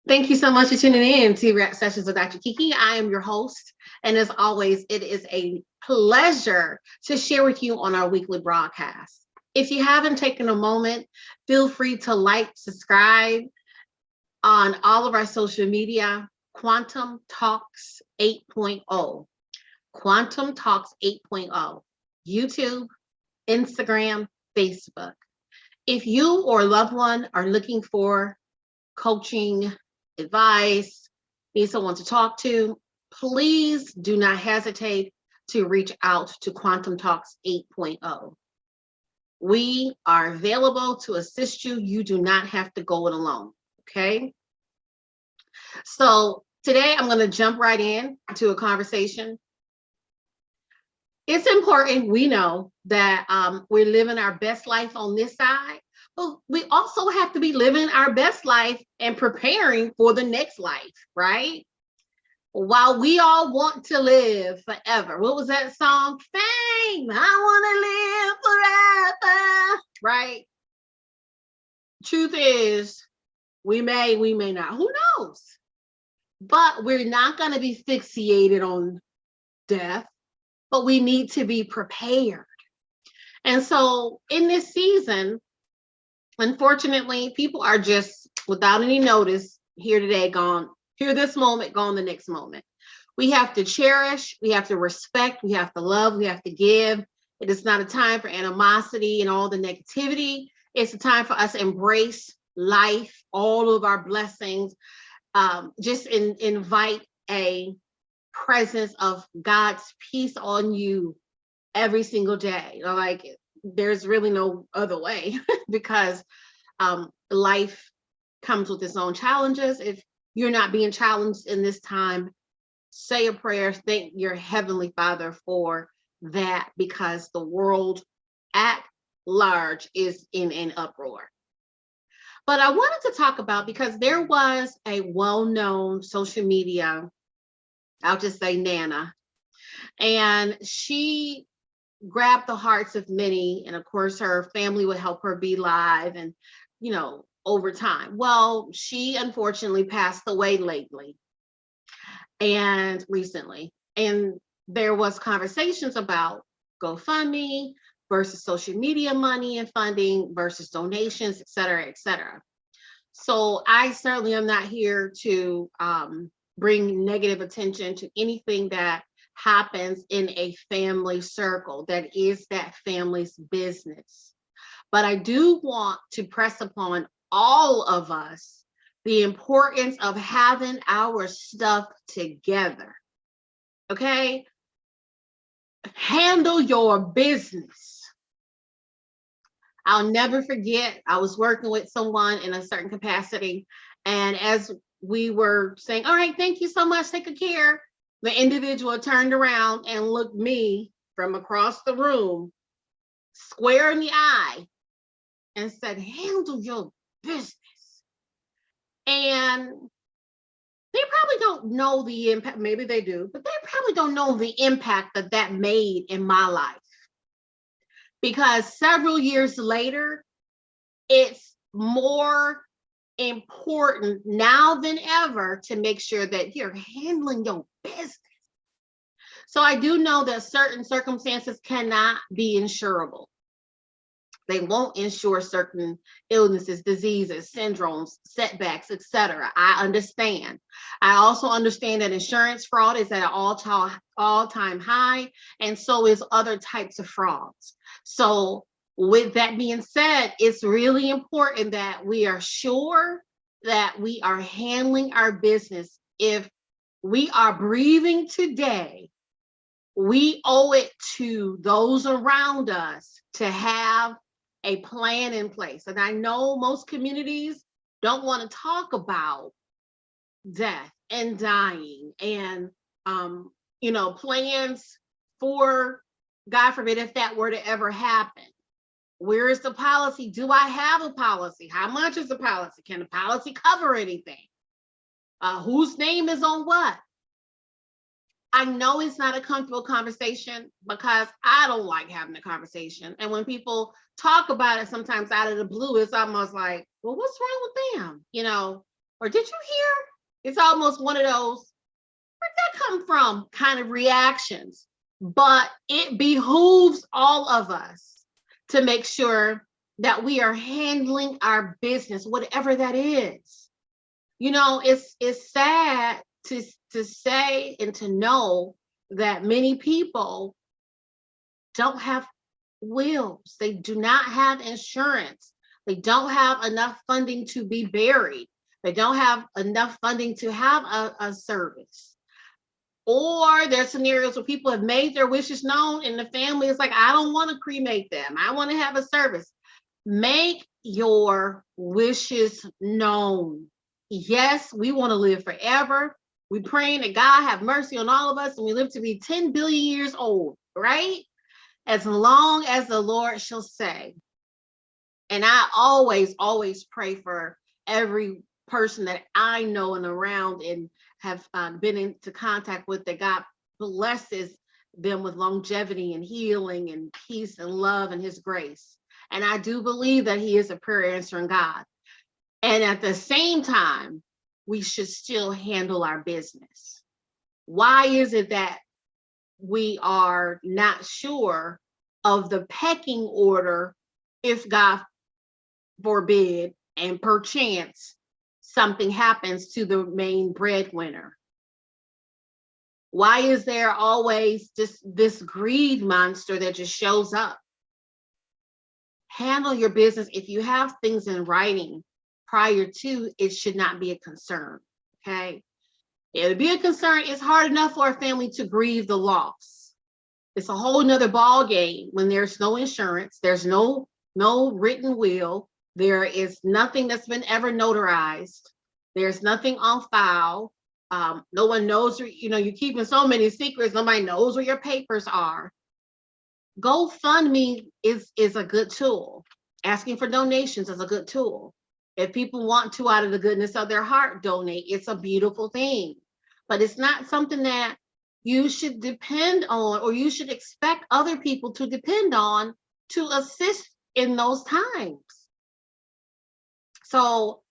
Thank you so much for tuning in to Rap Sessions with Dr. Kiki. I am your host. And as always, it is a pleasure to share with you on our weekly broadcast. If you haven't taken a moment, feel free to like, subscribe on all of our social media, Quantum Talks 8.0. Quantum Talks 8.0. YouTube, Instagram, Facebook. If you or a loved one are looking for coaching, advice, need someone to talk to, please do not hesitate to reach out to Quantum Talks 8.0. We are available to assist you. You do not have to go it alone, okay? So today I'm going to jump right in to a conversation. It's important, we know, that we're living our best life on this side, but we also have to be living our best life and preparing for the next life, right? While we all want to live forever. What was that song? Fame, I want to live forever, right? Truth is, we may not. Who knows? But we're not going to be fixated on death, but we need to be prepared. And so in this season, unfortunately, people are just without any notice here today, gone, here this moment, gone the next moment. We have to cherish, we have to respect, we have to love, we have to give. It is not a time for animosity and all the negativity. It's a time for us to embrace life, all of our blessings. Just invite a presence of God's peace on you every single day. Like, there's really no other way because life comes with its own challenges. If you're not being challenged in this time, say a prayer, thank your Heavenly Father for that, because the world at large is in an uproar. But I wanted to talk about, because there was a well-known social media, I'll just say Nana, and she grabbed the hearts of many, and of course her family would help her be live and, you know, over time. Well, she unfortunately passed away lately and recently, and there was conversations about GoFundMe versus social media money and funding versus donations, et cetera, et cetera. So I certainly am not here to bring negative attention to anything that happens in a family circle. That is that family's business. But I do want to press upon all of us the importance of having our stuff together. Okay? Handle your business. I'll never forget, I was working with someone in a certain capacity, and as we were saying, all right, thank you so much, take good care, the individual turned around and looked me from across the room square in the eye and said, handle your business. And they probably don't know the impact, maybe they do, but they probably don't know the impact that that made in my life. Because several years later, it's more important now than ever to make sure that you're handling your business. So I do know that certain circumstances cannot be insurable. They won't insure certain illnesses, diseases, syndromes, setbacks, etc. I understand. I also understand that insurance fraud is at an all-time high, and so is other types of frauds. So with that being said, it's really important that we are sure that we are handling our business. If we are breathing today, we owe it to those around us to have a plan in place. And I know most communities don't want to talk about death and dying and, plans for, God forbid, if that were to ever happen. Where is the policy? Do I have a policy? How much is the policy? Can the policy cover anything? Whose name is on what? I know it's not a comfortable conversation because I don't like having a conversation. And when people talk about it sometimes out of the blue, it's almost like, well, what's wrong with them? Or did you hear? It's almost one of those, where'd that come from kind of reactions. But it behooves all of us to make sure that we are handling our business, whatever that is. It's sad to say and to know that many people don't have wills. They do not have insurance. They don't have enough funding to be buried. They don't have enough funding to have a service. Or there's scenarios where people have made their wishes known and the family is like, I don't want to cremate them. I want to have a service. Make your wishes known. Yes, we want to live forever. We're praying that God have mercy on all of us and we live to be 10 billion years old, right? As long as the Lord shall say. And I always, always pray for every person that I know and around and have been into contact with, that God blesses them with longevity and healing and peace and love and his grace. And I do believe that he is a prayer answering God. And at the same time, we should still handle our business. Why is it that we are not sure of the pecking order if God forbid and perchance something happens to the main breadwinner? Why is there always this greed monster that just shows up? Handle your business. If you have things in writing prior to, it should not be a concern, okay? It would be a concern. It's hard enough for a family to grieve the loss. It's a whole nother ball game when there's no insurance, there's no written will, there is nothing that's been ever notarized, there's nothing on file. No one knows, you're keeping so many secrets, nobody knows where your papers are. GoFundMe is a good tool. Asking for donations is a good tool. If people want to, out of the goodness of their heart, donate, it's a beautiful thing. But it's not something that you should depend on, or you should expect other people to depend on to assist in those times. So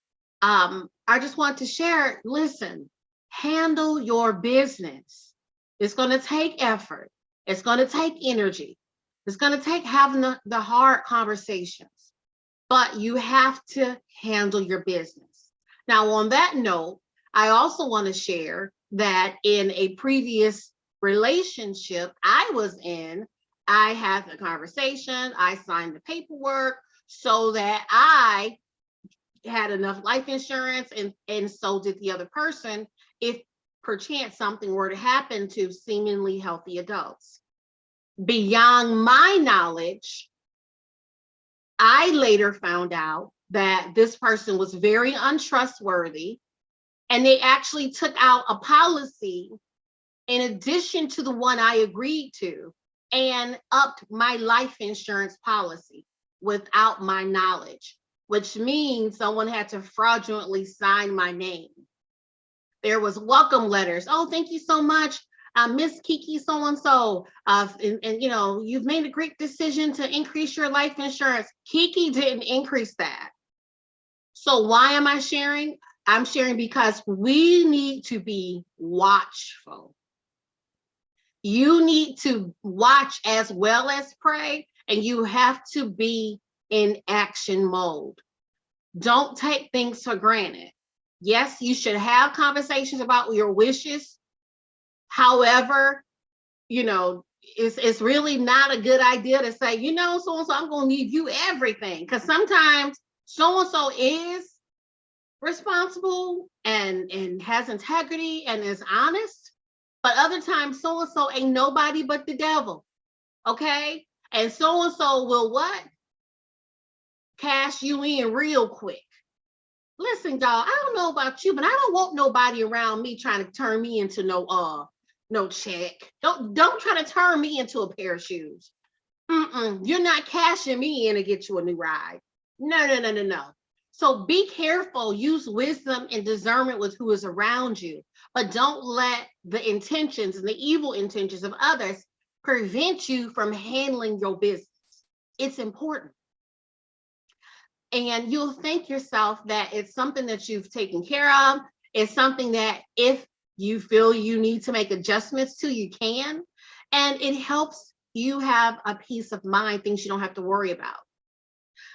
I just want to share, listen, handle your business. It's going to take effort. It's going to take energy. It's going to take having the hard conversations, but you have to handle your business. Now, on that note, I also want to share that in a previous relationship I was in, I had the conversation, I signed the paperwork so that I had enough life insurance, and so did the other person, if perchance something were to happen to seemingly healthy adults. Beyond my knowledge, I later found out that this person was very untrustworthy, and they actually took out a policy in addition to the one I agreed to, and upped my life insurance policy without my knowledge, which means someone had to fraudulently sign my name. There was welcome letters. Oh, thank you so much, Miss Kiki so-and-so. And you've made a great decision to increase your life insurance. Kiki didn't increase that. So why am I sharing? I'm sharing because we need to be watchful. You need to watch as well as pray, and you have to be in action mode. Don't take things for granted. Yes, you should have conversations about your wishes. However, it's really not a good idea to say, so-and-so, I'm going to need you everything. Because sometimes so-and-so is responsible and has integrity and is honest. But other times, so-and-so ain't nobody but the devil, okay? And so-and-so will what? Cash you in real quick. Listen, y'all, I don't know about you, but I don't want nobody around me trying to turn me into no check. Don't try to turn me into a pair of shoes. You're not cashing me in to get you a new ride. No. So be careful, use wisdom and discernment with who is around you, but don't let the intentions and the evil intentions of others prevent you from handling your business. It's important. And you'll thank yourself that it's something that you've taken care of. It's something that if you feel you need to make adjustments to, you can. And it helps you have a peace of mind, things you don't have to worry about.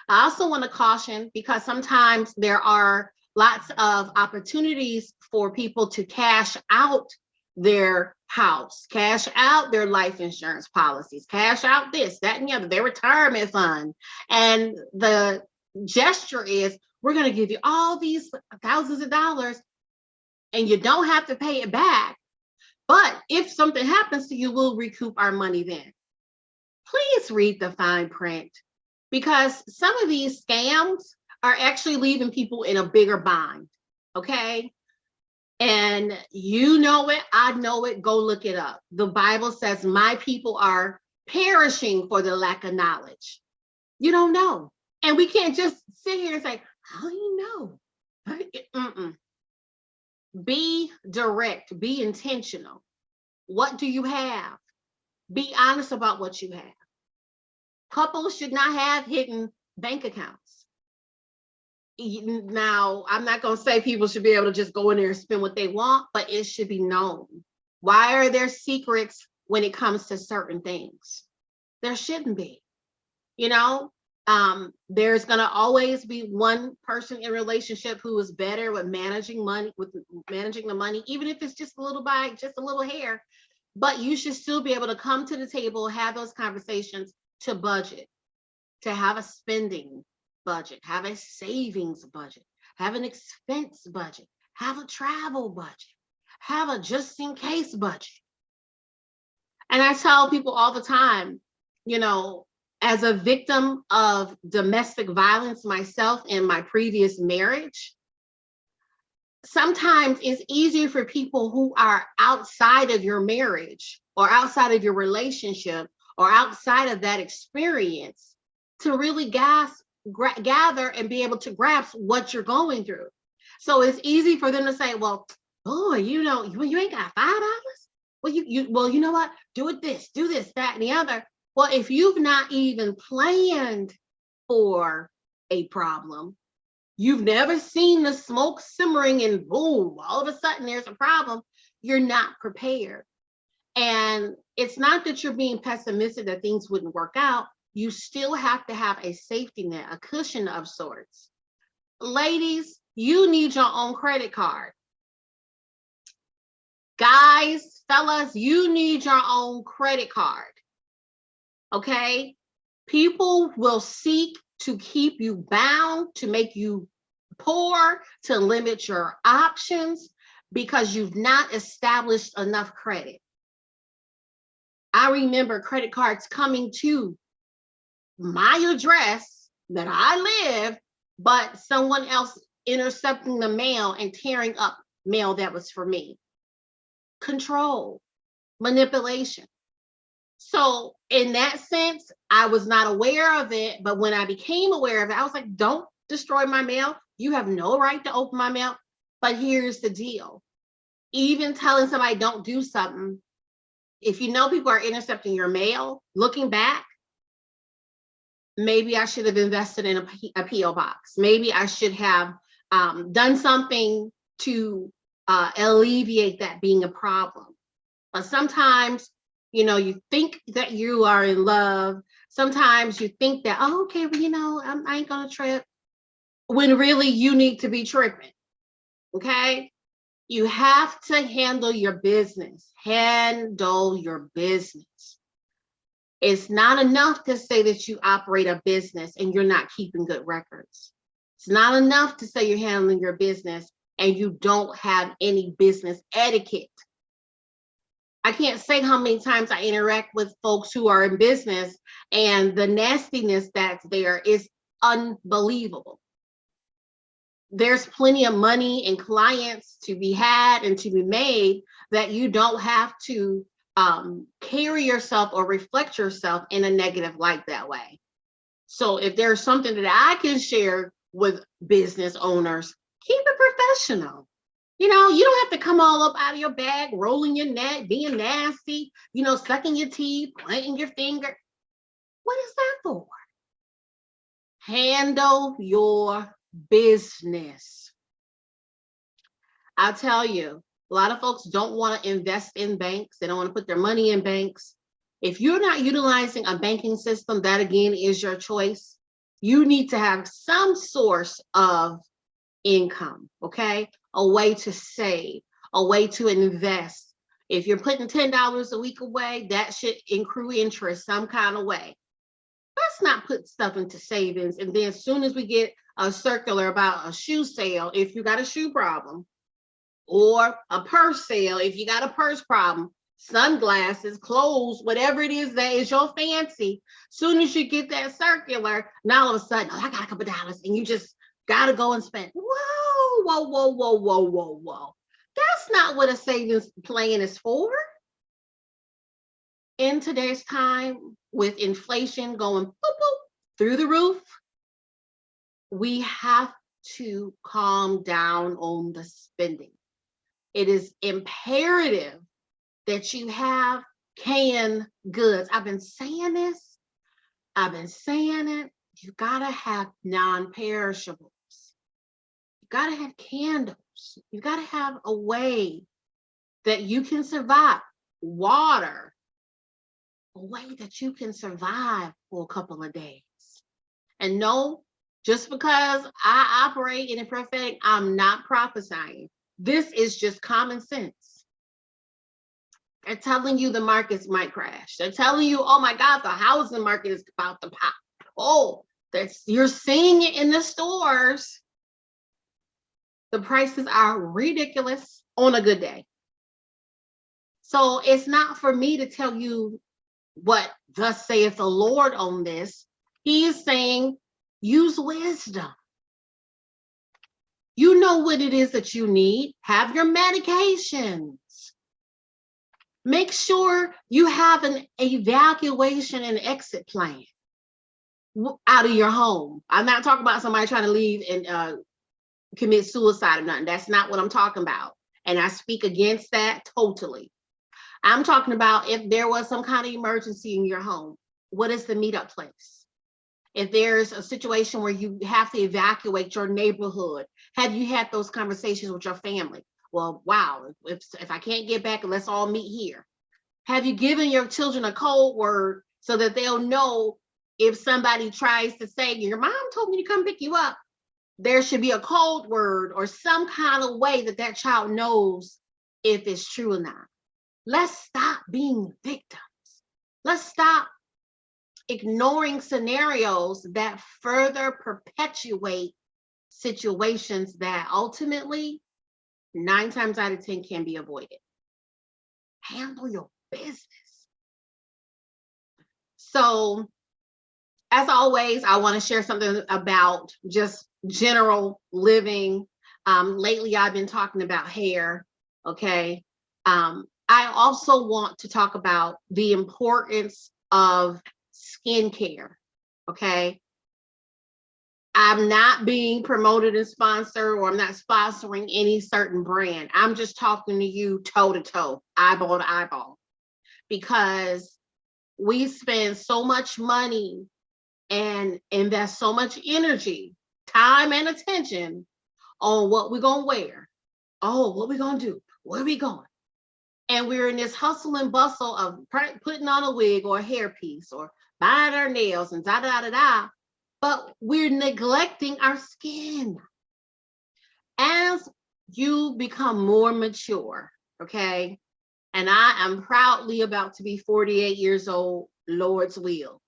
I also want to caution, because sometimes there are lots of opportunities for people to cash out their house, cash out their life insurance policies, cash out this, that, and the other, their retirement fund. And the gesture is, we're going to give you all these thousands of dollars and you don't have to pay it back. But if something happens to you, we'll recoup our money then. Please read the fine print, because some of these scams are actually leaving people in a bigger bind. Okay. And you know it, I know it, go look it up. The Bible says, my people are perishing for the lack of knowledge. You don't know. And we can't just sit here and say, how do you know? Be direct, be intentional. What do you have? Be honest about what you have. Couples should not have hidden bank accounts. Now, I'm not going to say people should be able to just go in there and spend what they want, but it should be known. Why are there secrets when it comes to certain things? There shouldn't be. You know, there's going to always be one person in a relationship who is better with managing money, even if it's just a little bite, just a little hair. But you should still be able to come to the table, have those conversations, to budget, to have a spending budget, have a savings budget, have an expense budget, have a travel budget, have a just in case budget. And I tell people all the time, you know, as a victim of domestic violence myself in my previous marriage, sometimes it's easier for people who are outside of your marriage or outside of your relationship or outside of that experience to really gather and be able to grasp what you're going through. So it's easy for them to say, well, oh, you know, you ain't got $5. Well, you know what? Do it this, do this, that, and the other. Well, if you've not even planned for a problem, you've never seen the smoke simmering and boom, all of a sudden there's a problem, you're not prepared. And it's not that you're being pessimistic that things wouldn't work out. You still have to have a safety net, a cushion of sorts. Ladies, you need your own credit card. Guys, fellas, you need your own credit card. Okay? People will seek to keep you bound, to make you poor, to limit your options because you've not established enough credit. I remember credit cards coming to my address that I live, but someone else intercepting the mail and tearing up mail that was for me. Control, manipulation. So in that sense, I was not aware of it, but when I became aware of it, I was like, don't destroy my mail. You have no right to open my mail. But here's the deal. Even telling somebody don't do something, if you know people are intercepting your mail, looking back, maybe I should have invested in a P.O. box. Maybe I should have done something to alleviate that being a problem. But sometimes, you know, you think that you are in love. Sometimes you think that, oh, okay, well, you know, I ain't gonna trip. When really you need to be tripping, okay? You have to handle your business. Handle your business. It's not enough to say that you operate a business and you're not keeping good records. It's not enough to say you're handling your business and you don't have any business etiquette. I can't say how many times I interact with folks who are in business and the nastiness that's there is unbelievable. There's plenty of money and clients to be had and to be made that you don't have to carry yourself or reflect yourself in a negative light that way. So if there's something that I can share with business owners. Keep it professional. You know, you don't have to come all up out of your bag, rolling your neck, being nasty, sucking your teeth, pointing your finger. What is that for? Handle your business. I'll tell you, a lot of folks don't want to invest in banks. They don't want to put their money in banks. If you're not utilizing a banking system, that again is your choice. You need to have some source of income, okay? A way to save, a way to invest. If you're putting $10 a week away, that should accrue interest some kind of way. Let's not put stuff into savings. And then as soon as we get a circular about a shoe sale, if you got a shoe problem, or a purse sale, if you got a purse problem, sunglasses, clothes, whatever it is that is your fancy, soon as you get that circular, now all of a sudden, oh, I got a couple dollars, and you just got to go and spend. Whoa, whoa, whoa, whoa, whoa, whoa, whoa. That's not what a savings plan is for. In today's time, with inflation going boop, boop, through the roof, we have to calm down on the spending. It is imperative that you have canned goods. I've been saying this. I've been saying it. You gotta have non-perishables. You gotta have candles. You gotta have a way that you can survive. Water, a way that you can survive for a couple of days. And no, just because I operate in a prophetic, I'm not prophesying. This is just common sense. They're telling you the markets might crash. They're telling you, oh my God, the housing market is about to pop. Oh, you're seeing it in the stores. The prices are ridiculous on a good day. So it's not for me to tell you what thus saith the Lord on this. He is saying, use wisdom. You know what it is that you need. Have your medications. Make sure you have an evacuation and exit plan out of your home. I'm not talking about somebody trying to leave and commit suicide or nothing. That's not what I'm talking about. And I speak against that totally. I'm talking about if there was some kind of emergency in your home, what is the meetup place? If there's a situation where you have to evacuate your neighborhood, have you had those conversations with your family? Well, wow, if I can't get back, let's all meet here. Have you given your children a code word so that they'll know if somebody tries to say, your mom told me to come pick you up? There should be a code word or some kind of way that that child knows if it's true or not. Let's stop being victims. Let's stop ignoring scenarios that further perpetuate situations that ultimately 9 times out of 10 can be avoided. Handle your business. So, as always, I want to share something about just general living. Lately, I've been talking about hair. Okay. I also want to talk about the importance of skincare. Okay. I'm not being promoted and sponsored, or I'm not sponsoring any certain brand. I'm just talking to you toe to toe, eyeball to eyeball, because we spend so much money and invest so much energy, time, and attention on what we're going to wear. Oh, what we going to do? Where are we going? And we're in this hustle and bustle of putting on a wig or a hairpiece or buying our nails and da da da da. But we're neglecting our skin. As you become more mature, okay, and I am proudly about to be 48 years old, Lord's will.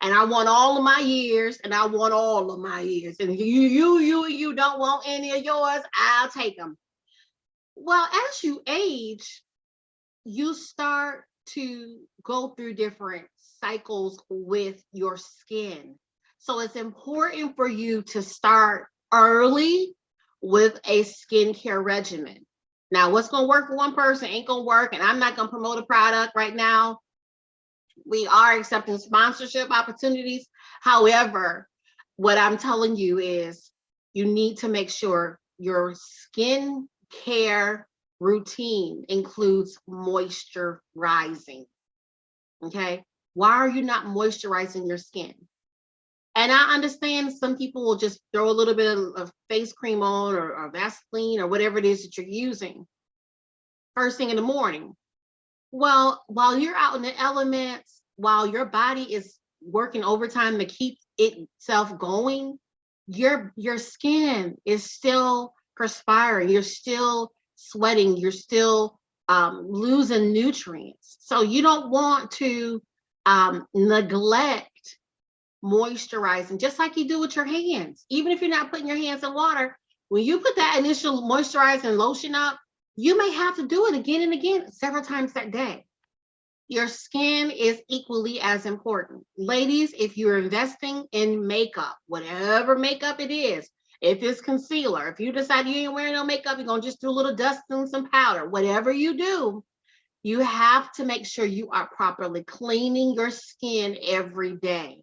And I want all of my years, and I want all of my years. And you don't want any of yours, I'll take them. Well, as you age, you start to go through different cycles with your skin. So it's important for you to start early with a skincare regimen. Now, what's going to work for one person ain't going to work, and I'm not going to promote a product right now. We are accepting sponsorship opportunities. However, what I'm telling you is you need to make sure your skin care routine includes moisturizing. Okay. Why are you not moisturizing your skin? And I understand some people will just throw a little bit of face cream on or Vaseline or whatever it is that you're using first thing in the morning. Well, while you're out in the elements, while your body is working overtime to keep itself going, your skin is still perspiring, you're still sweating, you're still losing nutrients. So you don't want to neglect moisturizing, just like you do with your hands. Even if you're not putting your hands in water, when you put that initial moisturizing lotion up, you may have to do it again and again, several times that day. Your skin is equally as important. Ladies, if you're investing in makeup, whatever makeup it is, if it's concealer, if you decide you ain't wearing no makeup, you're gonna just do a little dust and some powder, whatever you do, you have to make sure you are properly cleaning your skin every day.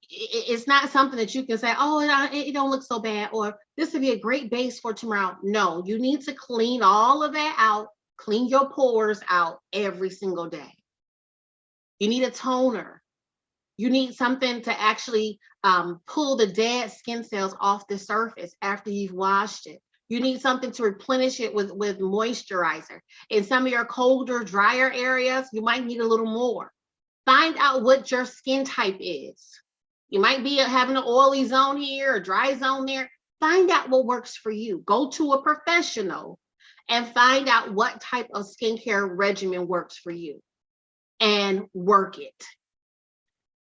It's not something that you can say, oh, it don't look so bad, or this would be a great base for tomorrow. No, you need to clean all of that out, clean your pores out every single day. You need a toner. You need something to actually pull the dead skin cells off the surface after you've washed it. You need something to replenish it with moisturizer. In some of your colder, drier areas, you might need a little more. Find out what your skin type is. You might be having an oily zone here, a dry zone there. Find out what works for you. Go to a professional and find out what type of skincare regimen works for you and work it.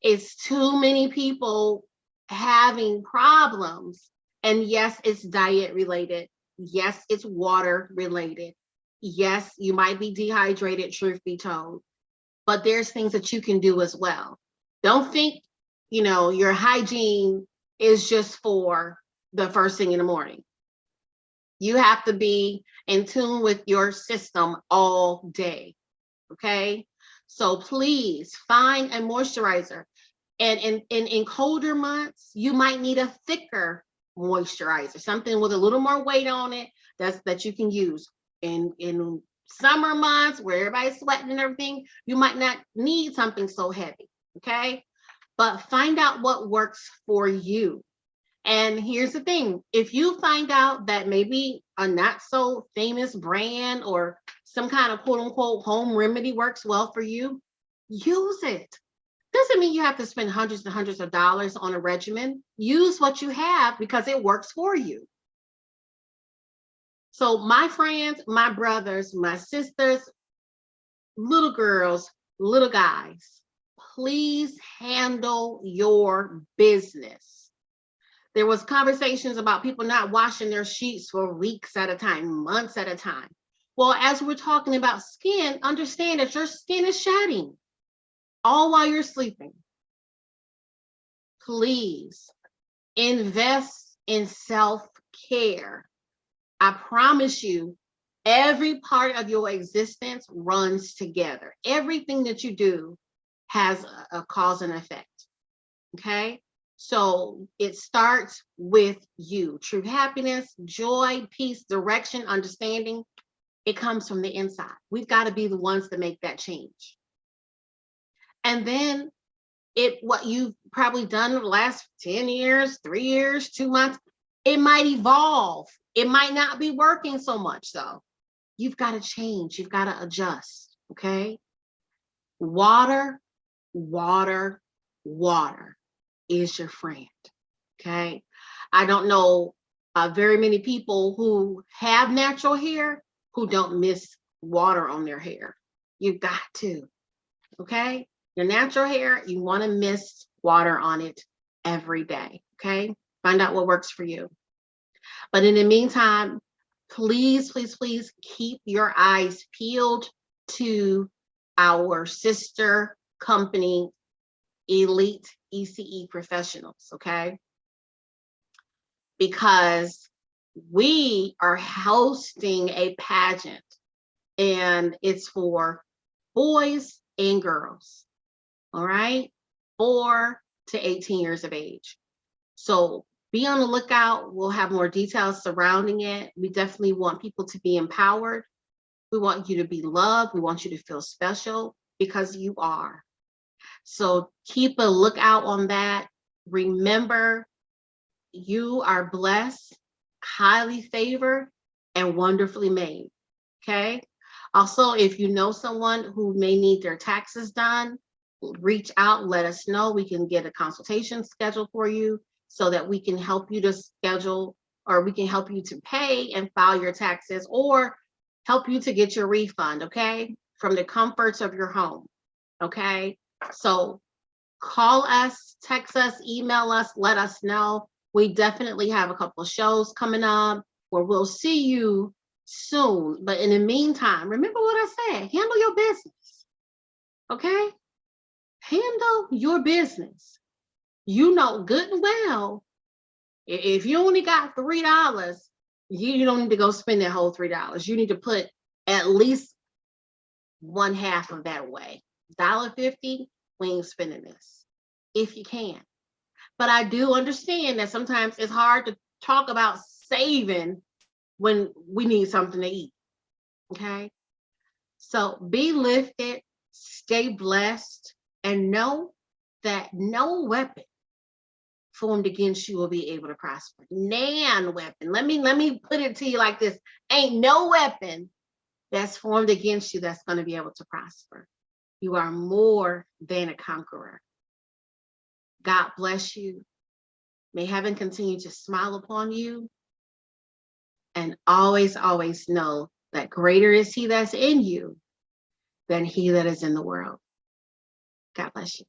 It's too many people having problems. And yes, it's diet related. Yes, it's water related. Yes, you might be dehydrated, truth be told. But there's things that you can do as well. Don't think, your hygiene is just for the first thing in the morning. You have to be in tune with your system all day. Okay. So please find a moisturizer. And in colder months, you might need a thicker moisturizer, something with a little more weight on it that you can use. In summer months where everybody's sweating and everything, you might not need something so heavy. Okay. But find out what works for you. And here's the thing, if you find out that maybe a not so famous brand or some kind of quote unquote home remedy works well for you, use it. Doesn't mean you have to spend hundreds and hundreds of dollars on a regimen. Use what you have because it works for you. So my friends, my brothers, my sisters, little girls, little guys, please handle your business. There was conversations about people not washing their sheets for weeks at a time, months at a time. Well, as we're talking about skin, understand that your skin is shedding all while you're sleeping. Please invest in self-care. I promise you, every part of your existence runs together. Everything that you do has a cause and effect. Okay. So it starts with you. True happiness, joy, peace, direction, understanding. It comes from the inside. We've got to be the ones to make that change. And then what you've probably done in the last 10 years, 3 years, 2 months, it might evolve. It might not be working so much though. You've got to change. You've got to adjust. Okay. Water, water, water is your friend. Okay. I don't know very many people who have natural hair who don't miss water on their hair. You've got to. Okay. Your natural hair, you want to miss water on it every day. Okay. Find out what works for you. But in the meantime, please, please, please keep your eyes peeled to our sister company, Elite ECE Professionals, okay? Because we are hosting a pageant and it's for boys and girls, all right? 4 to 18 years of age. So be on the lookout. We'll have more details surrounding it. We definitely want people to be empowered. We want you to be loved. We want you to feel special because you are. So keep a lookout on that. Remember, you are blessed, highly favored, and wonderfully made. Okay. Also, if you know someone who may need their taxes done, reach out, let us know. We can get a consultation scheduled for you so that we can help you to schedule, or we can help you to pay and file your taxes, or help you to get your refund, okay? From the comforts of your home, okay? So call us, text us, email us, let us know. We definitely have a couple of shows coming up where we'll see you soon. But in the meantime, remember what I said, handle your business, okay? Handle your business. You know good and well, if you only got $3, you don't need to go spend that whole $3. You need to put at least one half of that away. $1.50, we ain't spending this if you can. But I do understand that sometimes it's hard to talk about saving when we need something to eat. Okay. So be lifted, stay blessed, and know that no weapon formed against you will be able to prosper. Nan weapon. Let me put it to you like this. Ain't no weapon that's formed against you that's going to be able to prosper. You are more than a conqueror. God bless you. May heaven continue to smile upon you. And always, always know that greater is he that's in you than he that is in the world. God bless you.